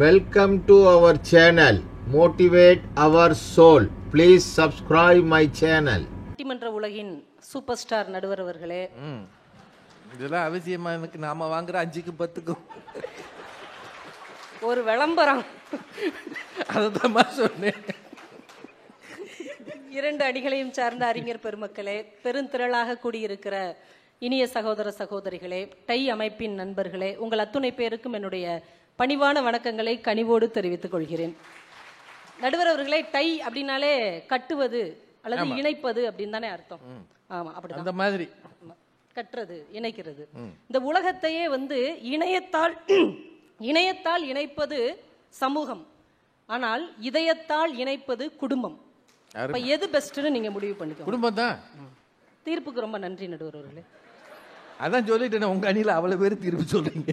Welcome to our channel. Motivate our soul. Please subscribe my channel. பட்டிமன்ற உலகின் super star நடுவர் அவர்களே, இதெல்லாம் அவசியமா? எனக்கு நாம வாங்குற 5க்கு 10க்கும் ஒரு விளம்பரம் அதுதான் சொன்னேன். 2 அணிகளையும் சார்ந்த அறிஞர் பெருமக்களே, பெருந்திரளாக கூடியிருக்கிற இனிய சகோதர சகோதரிகளே, டை அமைப்பின் நண்பர்களே, உங்கள் அத்துணை பேருக்கும் என்னுடைய பணிவான வணக்கங்களை கனிவோடு தெரிவித்துக் கொள்கிறேன். நடுவர் அவர்களே, டை அப்படின்னாலே கட்டுவது அல்லது இணைப்பது அப்படின்னு தானே அர்த்தம். ஆமா, அப்படிதான். அந்த மாதிரி கட்டுறது, இணைக்கிறது. இந்த உலகத்தையே இணையத்தால் இணைப்பது சமூகம், ஆனால் இதயத்தால் இணைப்பது குடும்பம். அப்ப எது பெஸ்ட்னு நீங்க முடிவு பண்ணிக்கோ. குடும்பம் தான். தீர்ப்புக்கு ரொம்ப நன்றி நடுவர் அவர்களே. அதான் சொல்லிட்டேன், உங்க அணியில அவ்வளவு பேர் தீர்ப்பு சொல்றீங்க.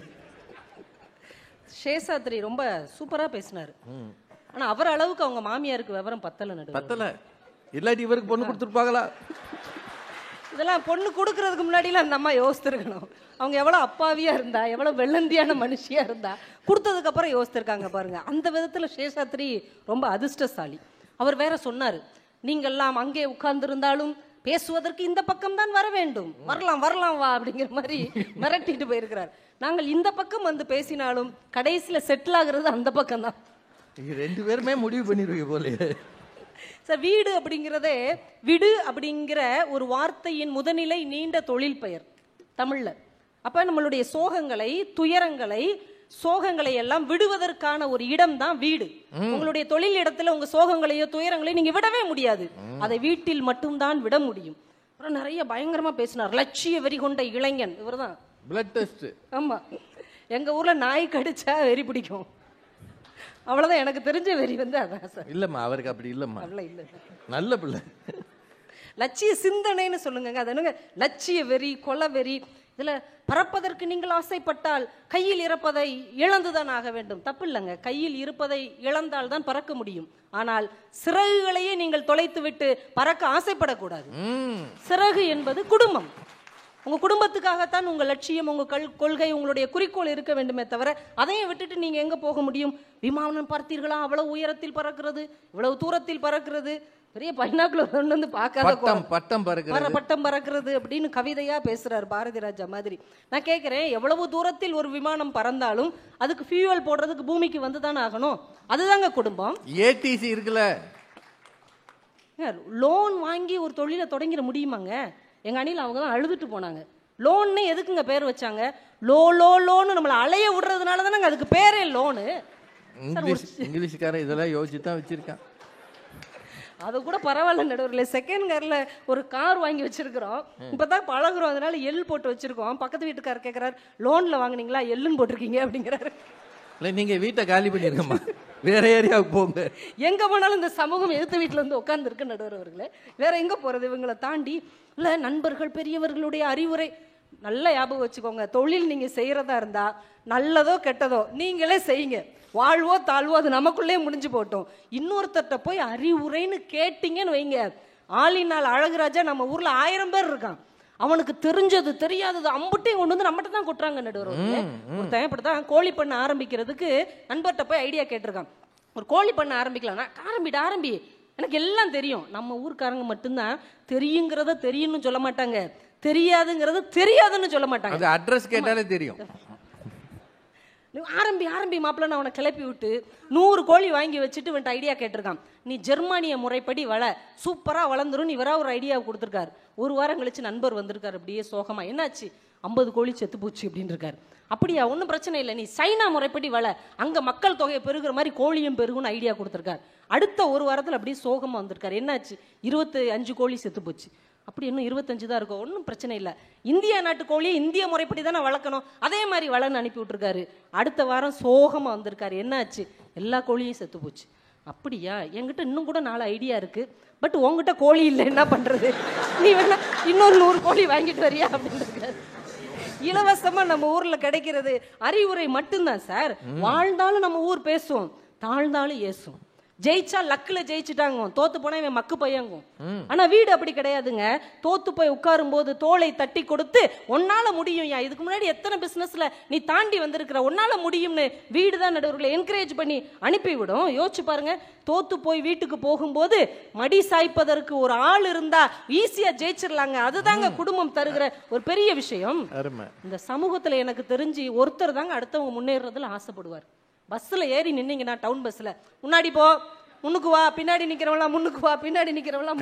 சேஷாத்ரி ரொம்ப சூப்பரா பேசினாரு. ஆனா அவர் அளவுக்கு அவங்க மாமியாருக்கு விவரம் பத்தல நடுவர். பத்தல இல்லாட்டி இவருக்கு பொண்ணு கொடுத்துருப்பாங்களா? இதெல்லாம் பொண்ணு கொடுக்கறதுக்கு முன்னாடிலாம் அந்த அம்மா யோசித்திருக்கணும். அவங்க எவ்வளவு அப்பாவியா இருந்தா, எவ்வளவு வெள்ளந்தியான மனுஷியா இருந்தா, கொடுத்ததுக்கு அப்புறம் யோசித்திருக்காங்க பாருங்க. அந்த விதத்துல சேஷாத்ரி ரொம்ப அதிர்ஷ்டசாலி. அவர் வேற சொன்னாரு, நீங்கெல்லாம் அங்கே உட்கார்ந்திருந்தாலும் பேசுவதற்கு இந்த பக்கம் தான் வர வேண்டும், வரலாம் வரலாம் வா அப்படிங்கிற மாதிரி மிரட்டிட்டு போயிருக்கிறார். நாங்கள் இந்த பக்கம் வந்து பேசினாலும் கடைசியில செட்டில் ஆகுறது அந்த பக்கம் தான். 2 பேருமே முடிவு பண்ணிருவீங்க போல. சார், வீடு அப்படிங்கிறதே, விடு அப்படிங்கிற ஒரு வார்த்தையின் முதநிலை நீண்ட தொழில் பெயர் தமிழ்ல. அப்ப நம்மளுடைய சோகங்களை, துயரங்களை, சோகங்களை எல்லாம் விடுவதற்கான ஒரு இடம் தான் வீடு. உங்களுடைய தொழில் இடத்துல உங்க சோகங்களையோ துயரங்களையோ நீங்க விடவே முடியாது. அதை வீட்டில் மட்டும்தான் விட முடியும். அப்புறம் நிறைய பயங்கரமா பேசினார். லட்சிய வெறி கொண்ட இளைஞன் இவர்தான். Blood test. ஆமா, எங்க ஊர்ல நாய் கடிச்சா வெறி பிடிக்கும், அவ்வளவுதான் எனக்கு தெரிஞ்ச வெறி வந்து அதான் சார். இல்லம்மா, அவருக்கு அப்படி இல்லம்மா. இல்ல, நல்ல பிள்ளை. லட்சிய சிந்தனைன்னு சொல்லுங்க. அது என்னங்க லட்சிய வெறி, கொலை வெறி. இதுல பறப்பதற்கு நீங்கள் ஆசைப்பட்டால் கையில் இருப்பதை இழந்துதான் ஆக வேண்டும். தப்பு இல்லைங்க, கையில் இருப்பதை இழந்தால் தான் பறக்க முடியும். ஆனால் சிறகுகளையே நீங்கள் தொலைத்து விட்டு பறக்க ஆசைப்படக்கூடாது. சிறகு என்பது குடும்பம். உங்க குடும்பத்துக்காகத்தான் உங்க லட்சியம், உங்க கொள்கை, உங்களுடைய குறிக்கோள் இருக்க வேண்டுமே தவிர அதையும் விட்டுட்டு நீங்க எங்க போக முடியும்? விமானம் பார்த்தீர்களா, அவ்வளவு உயரத்தில் பறக்கிறது, இவ்வளவு தூரத்தில் பறக்கிறது, பெரிய பைனாக்குலர் வந்து பார்க்காத பட்டம் பறக்கிறது அப்படின்னு கவிதையா பேசுறாரு பாரதி ராஜா மாதிரி. நான் கேட்கிறேன், எவ்வளவு தூரத்தில் ஒரு விமானம் பறந்தாலும் அதுக்கு ஃபியூவல் போடுறதுக்கு பூமிக்கு வந்துதானே ஆகணும். அதுதாங்க குடும்பம். ஏடிசி இருக்குல்ல, லோன் வாங்கி ஒரு தொழிலை தொடங்கிட முடியுமாங்க? எங்க அணியில் அவங்க தான் அழுதுட்டு போனாங்க. லோன்னு எதுக்குங்க பேர் வச்சாங்க? லோன்னு நம்மளை அலைய விடுறதுனால தானே அதுக்கு பேரே லோனு. இங்கிலீஷ்காரன் இதெல்லாம் யோசிச்சு தான் வச்சிருக்கான். அது கூட பரவாயில்ல நடுவர்களே. செகண்ட் கார்ல ஒரு கார் வாங்கி வச்சிருக்கிறோம், இப்பதான் பழகுறோம், அதனால எல் போட்டு வச்சிருக்கோம். பக்கத்து வீட்டுக்காரர் கேட்கிறாரு, லோன்ல வாங்கினீங்களா, எல்லுன்னு போட்டிருக்கீங்க அப்படிங்கிறாரு. நீங்க வீட்டை காலி பண்ணிருக்கமா, வேற ஏரியாவுக்கு போங்க. எங்க போனாலும் இந்த சமூகம் எதிர்த்து வீட்டுல இருந்து உட்கார்ந்து இருக்கு நடுவர் அவர்களே. வேற எங்க போறது இவங்களை தாண்டி? இல்ல, நண்பர்கள் பெரியவர்களுடைய அறிவுரை நல்லா ஞாபகம் வச்சுக்கோங்க. தொழில் நீங்க செய்யறதா இருந்தா நல்லதோ கெட்டதோ நீங்களே செய்யுங்க. வாழ்வோ தாழ்வோ அது நமக்குள்ளே முடிஞ்சு போட்டோம். இன்னொருத்தட்ட போய் அறிவுரைன்னு கேட்டீங்கன்னு வைங்க, ஆளினால் அழகுராஜா நம்ம ஊர்ல 1000 பேர் இருக்கான். அவனுக்கு தெரிஞ்சது தெரியாதது அம்புட்டையும் கொண்டு வந்து நம்மகிட்ட தான் கொட்டுறாங்க நடுவர். ஒருத்தன் இப்படிதான் கோழி பண்ண ஆரம்பிக்கிறதுக்கு நண்பர்கிட்ட போய் ஐடியா கேட்டிருக்கான். ஒரு கோழி பண்ண ஆரம்பிக்கலாம், ஆரம்பி, எனக்கு எல்லாம் தெரியும். நம்ம ஊர்க்காரங்க மட்டும்தான் தெரியுங்கிறத தெரியும்னு சொல்ல மாட்டாங்க, தெரியாதுங்கிறது தெரியாதுன்னு சொல்ல மாட்டாங்க. அது அட்ரஸ் கேட்டாலே தெரியும். ஆரம்பி மாப்பிள்ள அவனை கிளப்பி விட்டு 100 கோழி வாங்கி வச்சுட்டு இவன் ஐடியா கேட்டிருக்கான். நீ ஜெர்மானிய முறைப்படி சூப்பரா வளர்ந்துரும். இவரா ஒரு ஐடியா கொடுத்துருக்காரு. 1 வாரம் கழிச்சு நண்பர் வந்திருக்காரு, அப்படியே சோகமா, என்னாச்சு? 50 கோழி செத்து போச்சு அப்படின்னு இருக்காரு. அப்படியா, ஒன்றும் பிரச்சனை இல்லை, நீ சைனா முறைப்படி அங்க மக்கள் தொகையை பெருகிற மாதிரி கோழியும் பெருகுன்னு ஐடியா கொடுத்துருக்காரு. அடுத்த 1 வாரத்தில் அப்படியே சோகமா வந்திருக்காரு. என்னாச்சு? 25 கோழி செத்து போச்சு. அப்படி இன்னும் 25 தான் இருக்கும், ஒன்றும் பிரச்சனை இல்லை, இந்தியா நாட்டு கோழியை இந்திய முறைப்படி தானே வளர்க்கணும், அதே மாதிரி வளர்ன்னு அனுப்பி விட்டுருக்காரு. அடுத்த வாரம் சோகமா வந்திருக்காரு. என்னாச்சு? எல்லா கோழியும் செத்து போச்சு. அப்படியா, என்கிட்ட இன்னும் கூட 4 ஐடியா இருக்கு, பட் உங்ககிட்ட கோழி இல்லை, என்ன பண்றது? நீ வேணா இன்னொரு 100 கோழி வாங்கிட்டு வரியா அப்படின்னு இருக்காரு. இலவசமா நம்ம ஊர்ல கிடைக்கிறது அறிவுரை மட்டும்தான் சார். வாழ்ந்தாலும் நம்ம ஊர் பேசுவோம், தாழ்ந்தாலும் ஏசும். ஜெயிச்சா லக்குல ஜெயிச்சுட்டாங்க, தோத்து போனா இவன் மக்கு பையங்கும். ஆனா வீடு அப்படி கிடையாதுங்க. தோத்து போய் உட்காரும் போது தோளை தட்டி கொடுத்து ஒன்னால முடியும், இதுக்கு முன்னாடி எத்தனை பிசினஸ்ல நீ தாண்டி வந்திருக்கிற, ஒன்னால முடியும்னு வீடு தான் நடுவர்களை என்கரேஜ் பண்ணி அனுப்பிவிடும். யோசிச்சு பாருங்க, தோத்து போய் வீட்டுக்கு போகும்போது மடி சாய்ப்பதற்கு ஒரு ஆள் இருந்தா ஈஸியா ஜெயிச்சிடலாங்க. அதுதாங்க குடும்பம் தருகிற ஒரு பெரிய விஷயம். இந்த சமூகத்துல எனக்கு தெரிஞ்சு ஒருத்தர் தாங்க அடுத்தவங்க முன்னேறதுல ஆசைப்படுவார். பஸ்ல ஏறி நின்னீங்கன்னா, டவுன் பஸ்ல, முன்னாடி போ, முன்னுக்கு வா, பின்னாடி நிக்கிறவங்களா முன்னுக்கு வா, பின்னாடி நிக்கிறவங்களா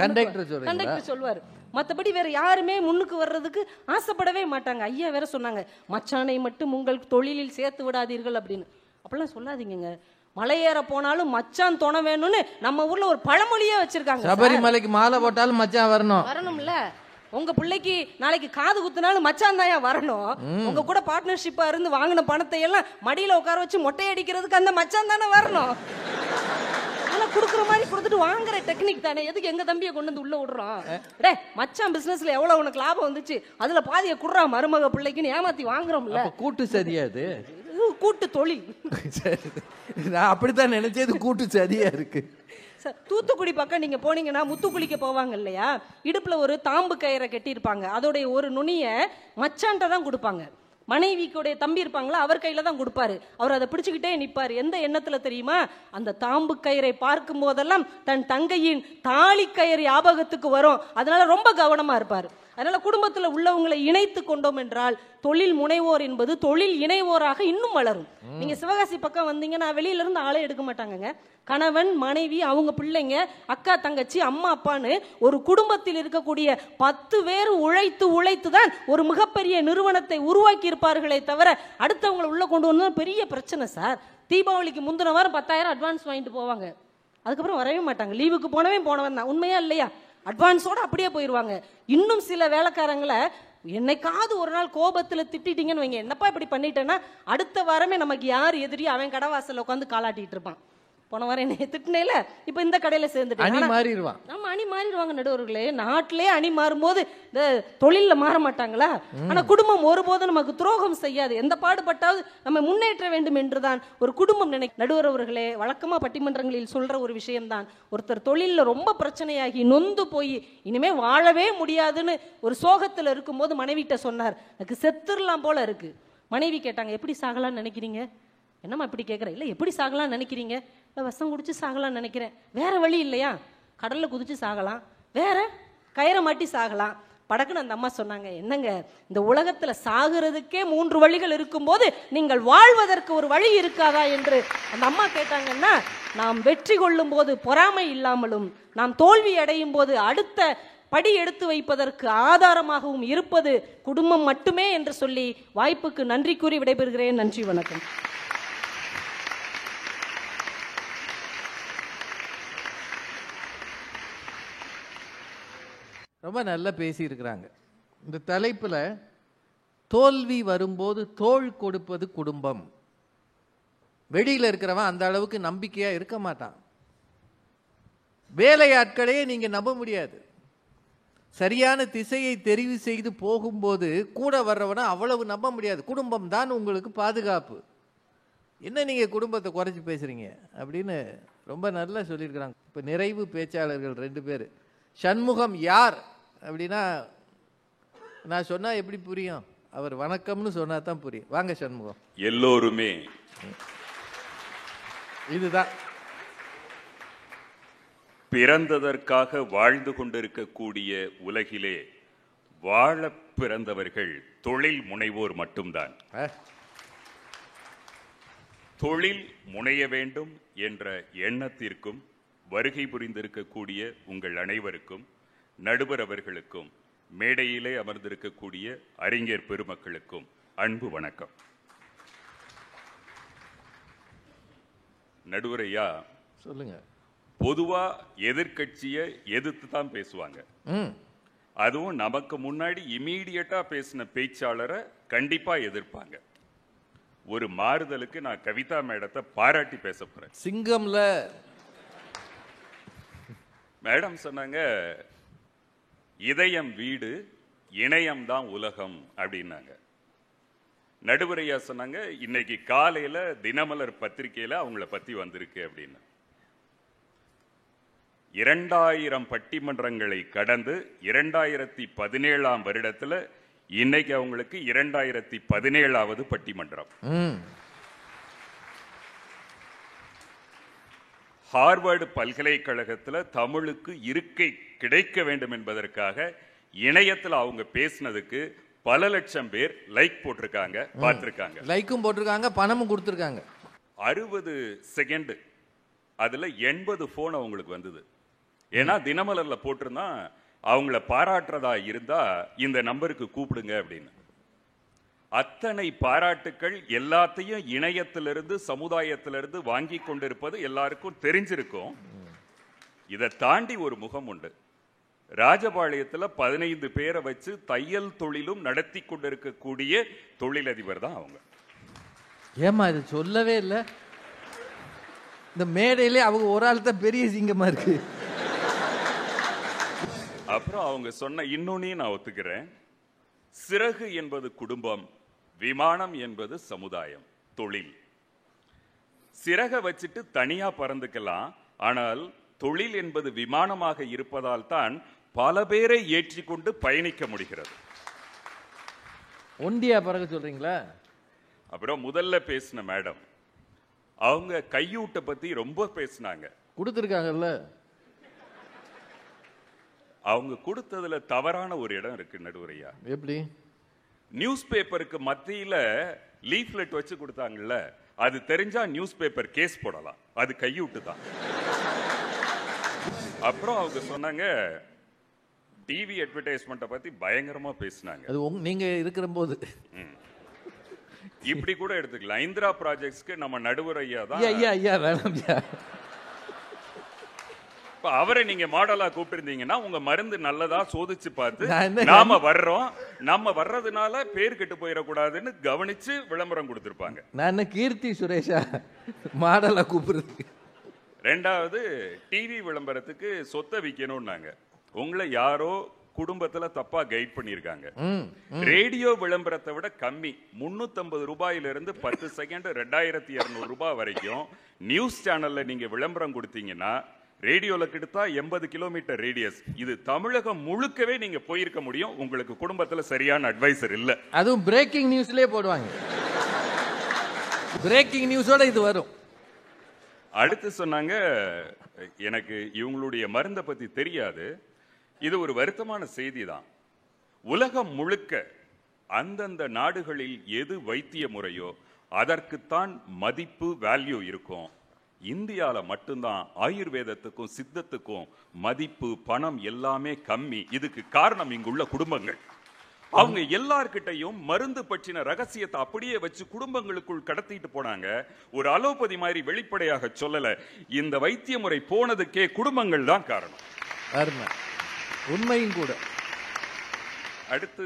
கண்டக்டர் சொல்வாரு. மற்றபடி வேற யாருமே முன்னுக்கு வர்றதுக்கு ஆசைப்படவே மாட்டாங்க. ஐயா வேற சொன்னாங்க, மச்சானை மட்டும் உங்கள் தொழிலில் சேர்த்து விடாதீர்கள் அப்படின்னு. அப்படிலாம் சொல்லாதீங்க. மலையேற போனாலும் மச்சான் துணை வேணும்னு நம்ம ஊர்ல ஒரு பழமொழியே வச்சிருக்காங்க. சபரிமலைக்கு மாலை போட்டாலும் மச்சான் வரணும்ல. உங்க பிள்ளைக்கு நாளைக்கு காது குத்துனாலும் மச்சான் தான் வரணும். உங்க கூட பார்ட்னர்ஷிப்பா இருந்து வாங்கின பணத்தை எல்லாம் மடியில உட்கார வச்சு மொட்டை அடிக்கிறதுக்கு அந்த மச்சான் தானே வரணும். ஆனா குடுக்குற மாதிரி கொடுத்துட்டு வாங்குற டெக்னிக் தானே, எதுக்கு எங்க தம்பியை கொண்டு வந்து உள்ள விடுறோம்? டே மச்சான் பிசினஸ்ல எவ்வளவு உனக்கு லாபம் வந்துச்சு, அதுல பாதியை குடுறா மருமக பிள்ளைக்குன்னு ஏமாத்தி வாங்குறோம்ல. கூட்டு சரியாது, கூட்டு தொழில். நான் அப்படித்தான் நினைச்சது, கூட்டு சரியா இருக்கு. தூத்துக்குடி பக்கம் நீங்க போனீங்கன்னா முத்து குளிக்க போவாங்க இல்லையா, இடுப்புல ஒரு தாம்பு கயிறை கட்டியிருப்பாங்க. அதோடைய ஒரு நுனிய மச்சான்ட்ட தான் கொடுப்பாங்க. மனைவிக்குடைய தம்பி இருப்பாங்களா, அவர் கையில தான் கொடுப்பாரு. அவர் அதை பிடிச்சுக்கிட்டே நிற்பாரு. எந்த எண்ணத்துல தெரியுமா? அந்த தாம்பு கயிறை பார்க்கும் போதெல்லாம் தன் தங்கையின் தாலி கயிறு ஞாபகத்துக்கு வரும். அதனால ரொம்ப கவனமா இருப்பாரு. அதனால குடும்பத்துல உள்ளவங்களை இணைத்து கொண்டோம் என்றால் தொழில் முனைவோர் என்பது தொழில் இணைவோராக இன்னும் வளரும். நீங்க சிவகாசி பக்கம் வந்தீங்கன்னா வெளியில இருந்து ஆளே எடுக்க மாட்டாங்க. கணவன் மனைவி, அவங்க பிள்ளைங்க, அக்கா தங்கச்சி, அம்மா அப்பான்னு ஒரு குடும்பத்தில் இருக்கக்கூடிய 10 பேர் உழைத்து தான் ஒரு மிகப்பெரிய நிறுவனத்தை உருவாக்கி இருப்பார்களே தவிர அடுத்தவங்களை உள்ள கொண்டு வந்து பெரிய பிரச்சனை சார். தீபாவளிக்கு முந்தின வாரம் 10,000 அட்வான்ஸ் வாங்கிட்டு போவாங்க, அதுக்கப்புறம் வரவே மாட்டாங்க. லீவுக்கு போனவன் தான், உண்மையா இல்லையா? அட்வான்ஸோட அப்படியே போயிருவாங்க. இன்னும் சில வேலைக்காரங்களை என்னைக்காவது ஒரு நாள் கோபத்துல திட்டிட்டீங்கன்னு வைங்க, என்னப்பா இப்படி பண்ணிட்டேன்னா அடுத்த வாரமே நமக்கு யார் எதிரி, அவன் கடவாசல்ல உட்காந்து காலாட்டிட்டு இருப்பான். போன வாரம் என்ன திட்டினேல, இப்ப இந்த கடையில சேர்ந்துட்டு அணி மாறிடுவாங்க நடுவர்களே. நாட்டிலே அணி மாறும்போது இந்த தொழில மாற மாட்டாங்களா? ஆனா குடும்பம் ஒருபோதும் நமக்கு துரோகம் செய்யாது. எந்த பாடுபட்டாவது நம்ம முன்னேற்ற வேண்டும் என்றுதான் ஒரு குடும்பம் நடுவர் அவர்களே, வழக்கமா பட்டிமன்றங்களில் சொல்ற ஒரு விஷயம்தான், ஒருத்தர் தொழில ரொம்ப பிரச்சனையாகி நொந்து போய் இனிமே வாழவே முடியாதுன்னு ஒரு சோகத்துல இருக்கும் போது மனைவிட்ட சொன்னார், எனக்கு செத்துடலாம் போல இருக்கு. மனைவி கேட்டாங்க, எப்படி சாகலாம்னு நினைக்கிறீங்க? என்னம்மா இப்படி கேட்குற? இல்லை எப்படி சாகலாம்னு நினைக்கிறீங்க? இல்லை விஷம் குடிச்சு சாகலாம்னு நினைக்கிறேன். வேற வழி இல்லையா? கடல்ல குதிச்சு சாகலாம், வேற கயிறை மாட்டி சாகலாம். படக்குன்னு அந்த அம்மா சொன்னாங்க, என்னங்க இந்த உலகத்துல சாகிறதுக்கே 3 வழிகள் இருக்கும்போது நீங்கள் வாழ்வதற்கு ஒரு வழி இருக்காதா என்று அந்த அம்மா கேட்டாங்கன்னா, நாம் வெற்றி கொள்ளும் போது பொறாமை இல்லாமலும் நாம் தோல்வி அடையும் போது அடுத்த படி எடுத்து வைப்பதற்கு ஆதாரமாகவும் இருப்பது குடும்பம் மட்டுமே என்று சொல்லி வாய்ப்புக்கு நன்றி கூறி விடைபெறுகிறேன். நன்றி, வணக்கம். ரொம்ப நல்லா பேசியிருக்கிறாங்க. இந்த தலைப்பில் தோல்வி வரும்போது தோள் கொடுப்பது குடும்பம். வெளியில் இருக்கிறவன் அந்த அளவுக்கு நம்பிக்கையாக இருக்க மாட்டான். வேலையாட்களையே நீங்கள் நம்ப முடியாது. சரியான திசையை தெரிவு செய்து போகும்போது கூட வர்றவனை அவ்வளவு நம்ப முடியாது. குடும்பம் தான் உங்களுக்கு பாதுகாப்பு. என்ன நீங்கள் குடும்பத்தை குறைச்சி பேசுகிறீங்க அப்படின்னு ரொம்ப நல்லா சொல்லியிருக்கிறாங்க. இப்போ நிறைவு பேச்சாளர்கள் 2 பேர். சண்முகம் யார் அப்படின்னா, நான் சொன்னா எப்படி புரியும்? அவர் வணக்கம்னு சொன்னா தான் புரியும். வாங்க சண்முகம். எல்லோருமே இதுதான் பிறந்ததற்காக வாழ்ந்து கொண்டிருக்கக்கூடிய உலகிலே வாழ பிறந்தவர்கள் தொழில் முனைவோர் மட்டும்தான். தொழில் முனைய வேண்டும் என்ற எண்ணத்திற்கும் வருகை புரிந்திருக்கக்கூடிய உங்கள் அனைவருக்கும், நடுவர் அவர்களுக்கும், மேடையிலே அமர்ந்திருக்கக்கூடிய அறிஞர் பெருமக்களுக்கும் அன்பு வணக்கம். நடுவரையா சொல்லுங்க. பொதுவா எதிர்கட்சியை எதிர்த்து தான் பேசுவாங்க. அதுவும் நமக்கு முன்னாடி இமீடியட்டா பேசின பேச்சாளரை கண்டிப்பா எதிர்ப்பாங்க. ஒரு மாறுதலுக்கு நான் கவிதா மேடத்தை பாராட்டி பேச போறேன். சிங்கம்ல மேடம் சொன்னாங்க, இதயம் வீடு, இணையம் தான் உலகம் அப்படின்னாங்க. நடுவரையா சொன்னாங்க, இன்னைக்கு காலையில தினமலர் பத்திரிகையில அவங்கள பத்தி வந்திருக்கு அப்படின்னு. 2000 பட்டிமன்றங்களை கடந்து 2017ஆம் வருடத்துல இன்னைக்கு அவங்களுக்கு 2017வது பட்டிமன்றம். ஹார்வர்டு பல்கலைக்கழகத்துல தமிழுக்கு இருக்கை கிடைக்க வேண்டும் என்பதற்காக இணையத்துல அவங்க பேசினதுக்கு பல லட்சம் பேர் லைக் போட்டிருக்காங்க, பார்த்திருக்காங்க, லைக்கும் போட்டிருக்காங்க, பணமும் கொடுத்திருக்காங்க. 60 செகண்ட் அதுல 80 போன் அவங்களுக்கு வந்தது. ஏன்னா தினமலர்ல போட்டிருந்தா அவங்கள பாராட்டுறதா இருந்தா இந்த நம்பருக்கு கூப்பிடுங்க அப்படின்னு. அத்தனை பாராட்டுக்கள் எல்லாத்தையும் இணையத்திலிருந்து சமுதாயத்திலிருந்து வாங்கி கொண்டிருப்பது எல்லாருக்கும் தெரிஞ்சிருக்கும். இதை தாண்டி ஒரு முகம் உண்டு. ராஜபாளையத்தில் 15 பேரை வச்சு தையல் தொழிலும் நடத்தி கொண்டிருக்கக்கூடிய தொழிலதிபர் தான் அவங்க. ஏமா இது சொல்லவே இல்லை? இந்த மேடையிலே அவங்க ஒரு ஆள் தான் பெரிய சிங்கமா இருக்கு. அப்புறம் அவங்க சொன்ன இன்னொன்னையும் நான் ஒத்துக்கிறேன். சிறகு என்பது குடும்பம், விமானம் என்பது சமுதாயம், தொழில். சிறக வச்சுட்டு தனியா பறந்துக்கலாம், ஆனால் தொழில் என்பது விமானமாக இருப்பதால் தான் பல பேரை ஏற்றிக்கொண்டு பயணிக்க முடிகிறது. ஒண்டியா பறக்க சொல்றீங்களா? அப்புறம் முதல்ல பேசின மேடம் அவங்க கையூட்ட பத்தி ரொம்ப பேசினாங்க. கொடுத்திருக்காங்கல்ல. அவங்க கொடுத்ததுல தவறான ஒரு இடம் இருக்கு நடுவரையா. எப்படி? நியூஸ் பேப்பருக்கு மத்தியில லீஃப்லெட் வச்சு கொடுத்தாங்கல்ல, அது தெரிஞ்சா நியூஸ் பேப்பர் கேஸ் போடலாம், அது கையூட்டு தான். அப்புறம் அவங்க சொன்னாங்க டிவி அட்வர்டைஸ்மெண்ட்டை பத்தி பயங்கரமா பேசினாங்க. அது நீங்க இருக்கிற போது இப்படி கூட எடுத்துக்கலாம். இந்திரா ப்ராஜெக்ட்ஸ்க்கு நம்ம நடுவர் ஐயா தான். ஐயா வேணாம். அவரை நீங்க மாடலா கூப்பிட்டிருந்தீங்கன்னா உங்க மருந்து நல்லதா சோதிச்சு பார்த்து நாம வர்றோம், நம்ம வர்றதுனால பேர் கெட்டு போயிடக்கூடாதுன்னு கவனிச்சு விளம்பரம் கொடுத்திருப்பாங்க. நான் கீர்த்தி சுரேஷா மாடலா கூப்பிடுறது. ரெண்டாவது டிவி விளம்பரத்துக்கு சொத்தை விற்கணும்னாங்க. உங்களை யாரோ குடும்பத்துல தப்பா கைட் பண்ணிருக்காங்க. ரேடியோ விளம்பரத்தை விட கம்மி, 350 ரூபாயிலிருந்து 10 செகண்ட் 2200 ரூபாய் வரைக்கும் நியூஸ் சேனல்ல நீங்க விளம்பரம் கொடுத்தீங்கன்னா ரேடியோல கிட்டத்தா 80 கிலோமீட்டர் ரேடியஸ். இது தமிழகம் முழுக்கவே நீங்க போயிருக்க முடியும். உங்களுக்கு குடும்பத்துல சரியான அட்வைசர் இல்ல. அதுவும் பிரேக்கிங் நியூஸ்லயே போடுவாங்க. பிரேக்கிங் நியூஸோட இது வரும். அடுத்து சொன்னாங்க எனக்கு இவங்களுடைய மருந்தை பத்தி தெரியாது. இது ஒரு வருத்தமான செய்தி தான். உலகம் முழுக்க அந்தந்த நாடுகளில் எது வைத்திய முறையோ அதற்குத்தான் மதிப்பு, வேல்யூ இருக்கும். இந்தியால மட்டும்தான் ஆயுர்வேதத்துக்கும் சித்தத்துக்கும் மதிப்பு, பணம் எல்லாமே கம்மி. இதுக்கு காரணம் இங்குள்ள குடும்பங்கள். அவங்க எல்லார்கிட்டையும் மருந்து பற்றின ரகசியத்தை அப்படியே வச்சு குடும்பங்களுக்குள் கடத்திட்டு போனாங்க. ஒரு அலோபதி மாதிரி வெளிப்படையாக சொல்லல. இந்த வைத்திய முறை போனதுக்கே குடும்பங்கள் தான் காரணம். உண்மையும் கூட. அடுத்து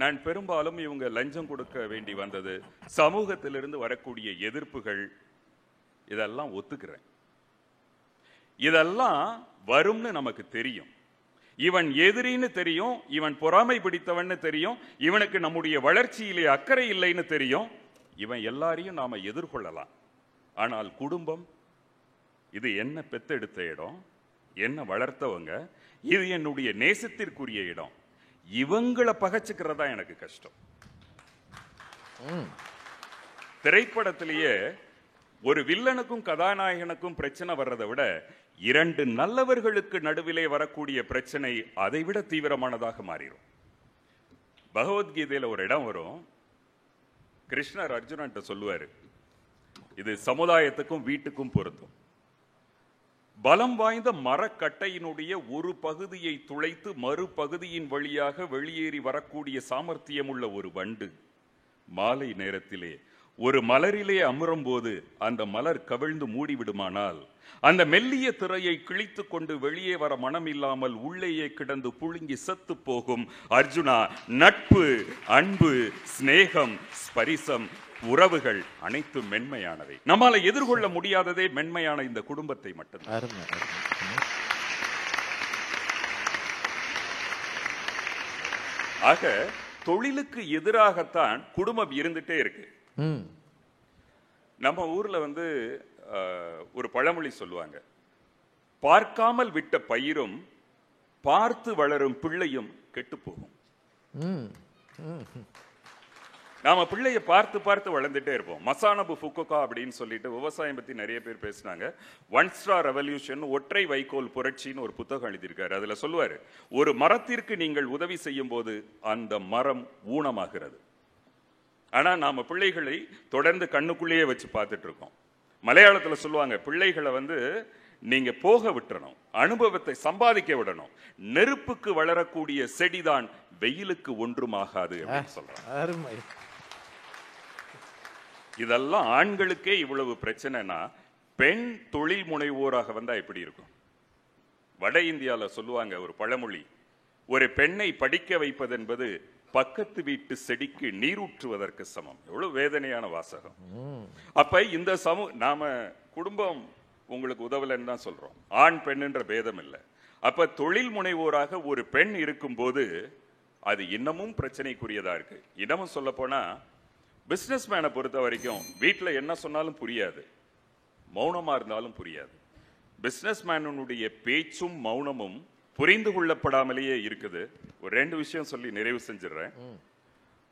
நான் பெரும்பாலும் இவங்க லஞ்சம் கொடுக்க வேண்டி வந்தது, சமூகத்திலிருந்து வரக்கூடிய எதிர்ப்புகள், இதெல்லாம் ஒத்துக்கிறேன். இதெல்லாம் வரும்னு நமக்கு தெரியும். இவன் எதிரின்னு தெரியும், இவன் பொறாமை பிடித்தவன்னு தெரியும், இவனுக்கு நம்முடைய வளர்ச்சியிலே அக்கறை இல்லைன்னு தெரியும். இவன் எல்லாரையும் நாம எதிர்கொள்ளலாம். ஆனால் குடும்பம், இது என்ன பெத்தெடுத்த இடம், என்ன வளர்த்தவங்க, இது என்னுடைய நேசத்திற்குரிய இடம். இவங்களை பகைச்சுக்கிறதா எனக்கு கஷ்டம். திரைப்படத்திலேயே ஒரு வில்லனுக்கும் கதாநாயகனுக்கும் பிரச்சனை வர்றதை விட இரண்டு நல்லவர்களுக்கு நடுவிலே வரக்கூடிய பிரச்சனை அதை விட தீவிரமானதாக மாறிடும். பகவத்கீதையில ஒரு இடம் வரும், கிருஷ்ணர் அர்ஜுனன்ட்ட சொல்லுவாரு, இது சமுதாயத்துக்கும் வீட்டுக்கும் பொருந்தும். பலம் வாய்ந்த மரக்கட்டையினுடைய ஒரு பகுதியை துளைத்து மறுபகுதியின் வழியாக வெளியேறி வரக்கூடிய சாமர்த்தியம் உள்ள ஒரு வண்டு மாலை நேரத்திலே ஒரு மலரிலே அமரும் போது அந்த மலர் கவிழ்ந்து மூடிவிடுமானால் அந்த மெல்லிய திரையை கிழித்து கொண்டு வெளியே வர மனம் இல்லாமல் உள்ளேயே கிடந்து புழுங்கி செத்து போகும். அர்ஜுனா, நட்பு, அன்பு, சிநேகம், ஸ்பரிசம், உறவுகள் அனைத்தும் மென்மையானவை. நம்மால எதிர்கொள்ள முடியாததே மென்மையான இந்த குடும்பத்தை மட்டும்தான். ஆக தொழிலுக்கு எதிராகத்தான் குடும்பம் இருந்துட்டே இருக்கு. நம்ம ஊர்ல ஒரு பழமொழி சொல்லுவாங்க, பார்க்காமல் விட்ட பயிரும் பார்த்து வளரும் பிள்ளையும் கெட்டு போகும். நாம பிள்ளைய பார்த்து பார்த்து வளர்ந்துட்டே இருப்போம். மசானபு ஃபுகுகா அப்படின்னு சொல்லிட்டு விவசாயம் பத்தி நிறைய பேர் பேசினாங்க. ஒன் ஸ்டார் ரெவல்யூஷன், ஒற்றை வைக்கோல் புரட்சின்னு ஒரு புத்தகம் எழுதியிருக்காரு. அதுல சொல்லுவாரு, ஒரு மரத்திற்கு நீங்கள் உதவி செய்யும் போது அந்த மரம் ஊனமாகிறது. ஆனா நாம பிள்ளைகளை தொடர்ந்து கண்ணுக்குள்ளேயே வச்சு பார்த்துட்டு இருக்கோம். மலையாளத்துல சொல்லுவாங்க, பிள்ளைகளை நீங்க போக விட்டுறணும், அனுபவத்தை சம்பாதிக்க விடணும். நெருப்புக்கு வளரக்கூடிய செடிதான் வெயிலுக்கு ஒன்றுமாகாது அப்படின்னு சொல்றாங்க. இதெல்லாம் ஆண்களுக்கே இவ்வளவு பிரச்சனைனா பெண் தொழில் முனைவோராக வந்தா எப்படி இருக்கும்? வட இந்தியால சொல்லுவாங்க ஒரு பழமொழி, ஒரு பெண்ணை படிக்க வைப்பது என்பது பக்கத்து வீட்டு செடிக்கு நீரூற்றுவதற்கு சமம். எவ்வளவு வேதனையான வாசகம். அப்ப இந்த நாம குடும்பம் உங்களுக்கு உதவலன்னு தான் சொல்றோம். ஆண் பெண்ணுன்ற பேதம் இல்லை. அப்ப தொழில் முனைவோராக ஒரு பெண் இருக்கும் போது அது இன்னமும் பிரச்சனைக்குரியதா இருக்கு. இன்னமும் சொல்ல போனா பிசினஸ் மேனை பொறுத்த வரைக்கும் வீட்டுல என்ன சொன்னாலும் புரியாது, மௌனமா இருந்தாலும் புரியாது. பிசினஸ் மேனுடைய பேச்சும் மௌனமும் புரிந்து கொள்ளப்படாமலேயே இருக்குது. ஒரு 2 விஷயம் சொல்லி நிறைவு செஞ்சிடறேன்.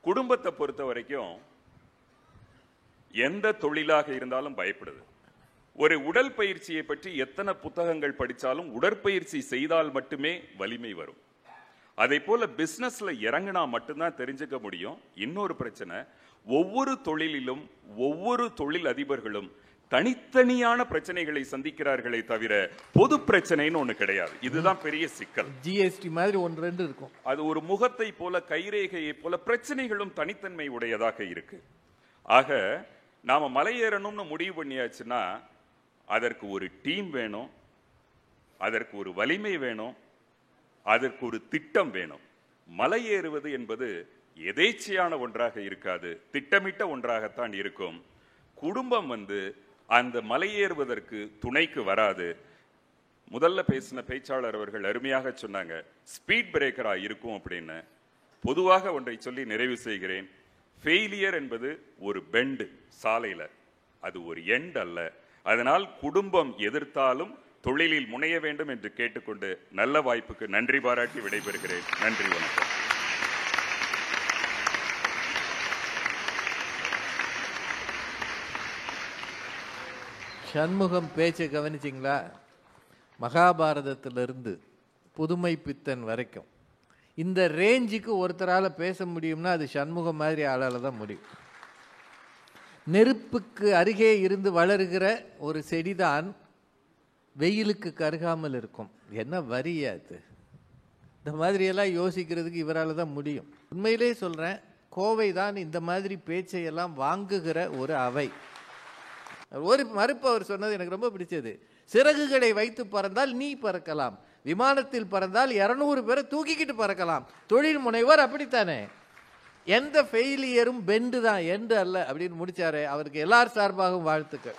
குடும்பத்தை பொறுத்த வரைக்கும் எந்த தொழிலாக இருந்தாலும் பயப்படுது. ஒரு உடல் பயிற்சியை பற்றி எத்தனை புத்தகங்கள் படிச்சாலும் உடற்பயிற்சி செய்தால் மட்டுமே வலிமை வரும். அதே போல பிசினஸ்ல இறங்கினா மட்டும்தான் தெரிஞ்சுக்க முடியும். இன்னொரு பிரச்சனை, ஒவ்வொரு தொழிலிலும் ஒவ்வொரு தொழில் அதிபர்களும் தனித்தனியான பிரச்சனைகளை சந்திக்கிறார்களே தவிர பொது பிரச்சனைன்னு ஒண்ணு கிடையாது. இதுதான் பெரிய சிக்கல். ஜிஎஸ்டி மாதிரி 1-2 இருக்கும். அது ஒரு முகத்தை போல, கைரேகையை போல பிரச்சனைகளும் தனித்தன்மை உடையதாக இருக்கு. ஆக நாம மலையேறணும்னு முடிவு பண்ணியாச்சுன்னா அதற்கு ஒரு டீம் வேணும், அதற்கு ஒரு வலிமை வேணும், அதற்கு ஒரு திட்டம் வேணும். மலையேறுவது என்பது எதேச்சையான ஒன்றாக இருக்காது, திட்டமிட்ட ஒன்றாகத்தான் இருக்கும். குடும்பம் அந்த மலையேறுவதற்கு துணைக்கு வராது. முதல்ல பேசின பேச்சாளர் அவர்கள் அருமையாக சொன்னாங்க, ஸ்பீட் பிரேக்கரா இருக்கும் அப்படின்னு. பொதுவாக ஒன்றை சொல்லி நிறைவு செய்கிறேன். ஃபெயிலியர் என்பது ஒரு பெண்டு சாலையில, அது ஒரு எண்ட் அல்ல. அதனால் குடும்பம் எதிர்த்தாலும் தொழிலில் முனைய வேண்டும் என்று கேட்டுக்கொண்டு நல்ல வாய்ப்புக்கு நன்றி பாராட்டி விடைபெறுகிறேன். நன்றி, வணக்கம். சண்முகம் பேச்சை கவனிச்சிங்களா? மகாபாரதத்திலிருந்து புதுமை பித்தன் வரைக்கும் இந்த ரேஞ்சுக்கு ஒருத்தரால் பேச முடியும்னா அது சண்முகம் மாதிரி ஆளால் தான் முடியும். நெருப்புக்கு அருகே இருந்து வளருகிற ஒரு செடிதான் வெயிலுக்கு கருகாமல் இருக்கும். என்ன வரியாது? இந்த மாதிரியெல்லாம் யோசிக்கிறதுக்கு இவரால் தான் முடியும். உண்மையிலே சொல்கிறேன், கோவை தான் இந்த மாதிரி பேச்சையெல்லாம் வாங்குகிற ஒரு அவை. ஒரு மறுப்பு அவர் சொன்னது எனக்கு ரொம்ப பிடிச்சது. சிறகுகளை வைத்து பறந்தால் நீ பறக்கலாம், விமானத்தில் பறந்தால் 200 பேரை தூக்கிக்கிட்டு பறக்கலாம். தொழில் முனைவர் அப்படித்தானே, எந்த ஃபெயிலியரும் பெண்டு தான், எண்டு அல்ல அப்படின்னு முடிச்சாரு. அவருக்கு எல்லார் சார்பாகவும் வாழ்த்துக்கள்.